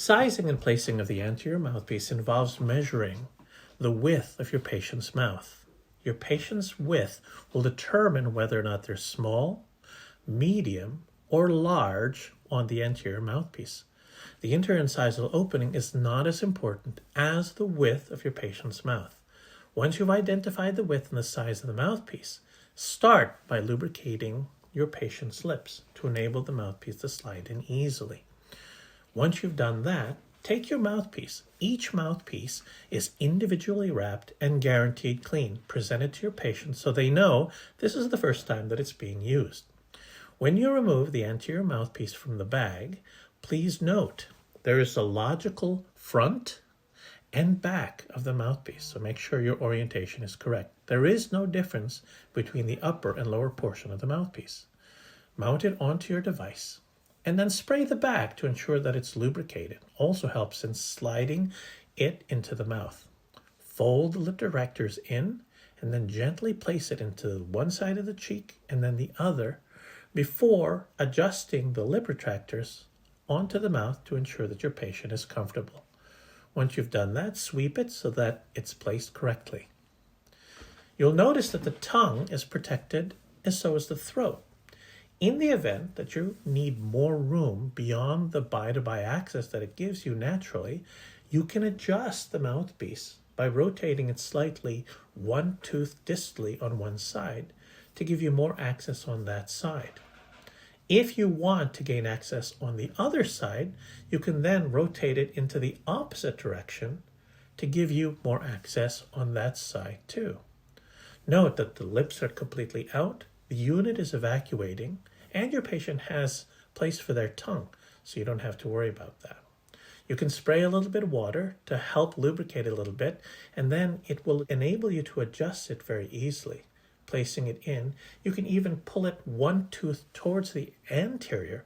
Sizing and placing of the anterior mouthpiece involves measuring the width of your patient's mouth. Your patient's width will determine whether or not they're small, medium, or large on the anterior mouthpiece. The interincisal opening is not as important as the width of your patient's mouth. Once you've identified the width and the size of the mouthpiece, start by lubricating your patient's lips to enable the mouthpiece to slide in easily. Once you've done that, take your mouthpiece. Each mouthpiece is individually wrapped and guaranteed clean. Present it to your patient so they know this is the first time that it's being used. When you remove the anterior mouthpiece from the bag, please note there is a logical front and back of the mouthpiece, so make sure your orientation is correct. There is no difference between the upper and lower portion of the mouthpiece. Mount it onto your device and then spray the back to ensure that it's lubricated. Also helps in sliding it into the mouth. Fold the lip directors in and then gently place it into one side of the cheek and then the other before adjusting the lip retractors onto the mouth to ensure that your patient is comfortable. Once you've done that, sweep it so that it's placed correctly. You'll notice that the tongue is protected and so is the throat. In the event that you need more room beyond the bi-to-bi access that it gives you naturally, you can adjust the mouthpiece by rotating it slightly one tooth distally on one side to give you more access on that side. If you want to gain access on the other side, you can then rotate it into the opposite direction to give you more access on that side too. Note that the lips are completely out, the unit is evacuating, and your patient has place for their tongue, so you don't have to worry about that. You can spray a little bit of water to help lubricate it a little bit, and then it will enable you to adjust it very easily. Placing it in, you can even pull it one tooth towards the anterior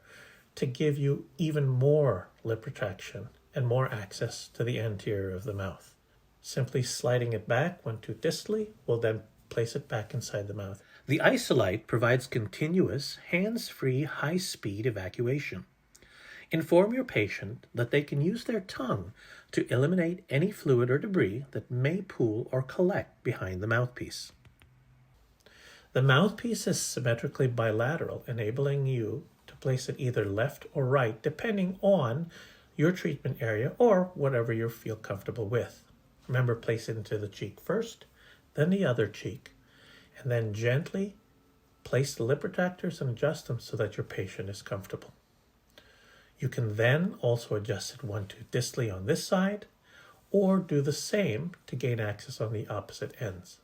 to give you even more lip retraction and more access to the anterior of the mouth. Simply sliding it back one tooth distally will then place it back inside the mouth. The Isolite provides continuous, hands-free, high-speed evacuation. Inform your patient that they can use their tongue to eliminate any fluid or debris that may pool or collect behind the mouthpiece. The mouthpiece is symmetrically bilateral, enabling you to place it either left or right, depending on your treatment area or whatever you feel comfortable with. Remember, place it into the cheek first, then the other cheek, and then gently place the lip retractors and adjust them so that your patient is comfortable. You can then also adjust it one tooth distally on this side, or do the same to gain access on the opposite ends.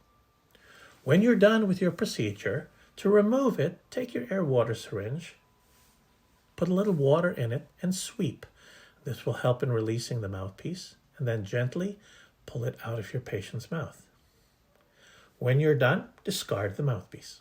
When you're done with your procedure, to remove it, take your air water syringe, put a little water in it, and sweep. This will help in releasing the mouthpiece, and then gently pull it out of your patient's mouth. When you're done, discard the mouthpiece.